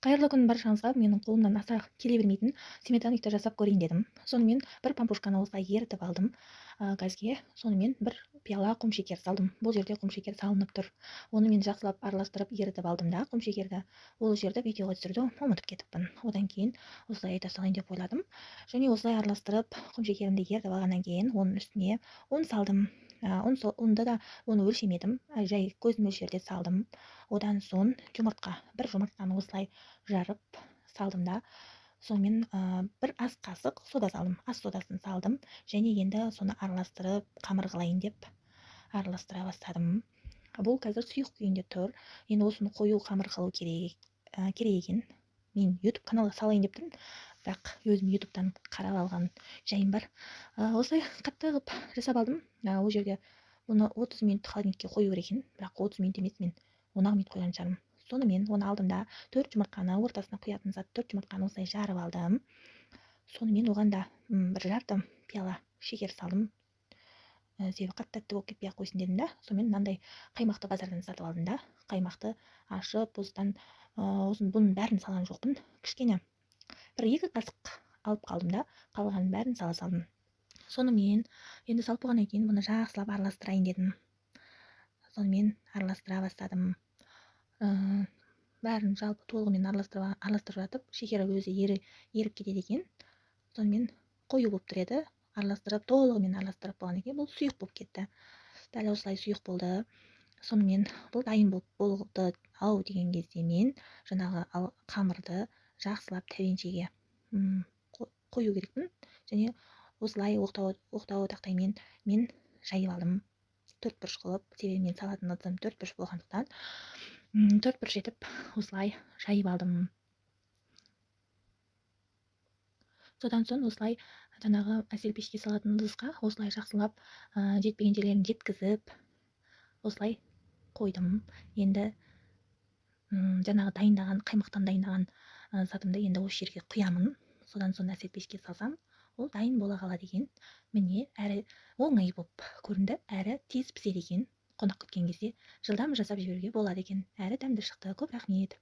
Қайырлы күн баршаңызға. Менің қолымнан аса келе бермейтін сметанникті жасап көрейін дедім. Сонымен бір пампушканы осылай ерітіп алдым газге. Сонымен бір пиала құмшекер салдым. Бұл жерде құмшекер салынып тұр. Оны мен жақсылап араластырып ерітіп алдым да құмшекерді. Ол жерді видеоға түсіруді ұмытып кетіппін. Одан кейін осылай айта салайын деп ойладым. Және осылай араластырып құмшекерімді ерітіп алғаннан кейін оның үстіне ұн салдым. Ұнды да оны өлшемедім. Жай көз мөлшерде салдым. Одан соң бір жұмыртқаны осылай жарып салдым да сонымен бір ас қасық сода салдым, ас содасын салдым және енді соны араластырып қамыр қылайын деп араластыра бастадым. Бұл қазір сұйық күйінде тұр. Енді осыны қою қамыр қылу керек екен. Мен YouTube каналы салайын деп тұрмын, бірақ өзім YouTube'тан қарап алған жайым бар. Осылай қатты қылып жасап алдым. Ол жерде бұны 30 минут холодильникке қою керек екен, бірақ 30 минут емес, мен 10 минут қойған шығармын. Сонымен оны алдым да 4 жұмыртқаны, ортасына құятын зат 4 жұмыртқаны осылай жарып алдым. Сонымен оған да бір жарты пиала шекер салдым. Себебі қатты тәтті болып кетпей ақ қойсын дедім да. Сонымен мынандай қаймақты базардан сатып алдым да. Қаймақты ашып, осыдан бұның бәрін салған жоқпын. Кішкене бір 2 қасық алып қалдым да, қалғанын бәрін сала салдым. Сонымен енді салып болғаннан кейін бұны жақсылап араластырайын дедім. Сонымен араластыра бастадым. Бәрін жалпы толығымен араластырып жатып, шекері өзі еріп кетеді екен. Сонымен қою болып тұр еді. Толығымен араластырып болғаннан кейін бұл сұйық болып кетті. Дәл осылай сұйық болды. Сонымен бұл дайын болды ау деген кезде мен жаңағы қамырды жақсылап тәуеншеге қою керекпін. Және осылай оқтау тақтаймен мен жайып алдым. 4 бұрыш қылып, себебі мен салатын ыдысым 4 бұрыш болғандықтан 4 бұрыш етіп осылай жайып алдым. Содан соң осылай жаңағы әсел пешке салатын ыдысқа осылай жақсылап жетпеген жерлерін жеткізіп осылай қойдым. Енді жаңағы қаймақтан дайындаған затымды енді осы жерге құямын. Содан соң әсел пешке салсам, ол дайын бола қалады екен. Міне, әрі оңай болып көрінді, әрі тез піседі екен. Қонақ күткен кезде жылдам жасап жіберуге болады екен. Әрі дәмді шықты. Көп рахмет.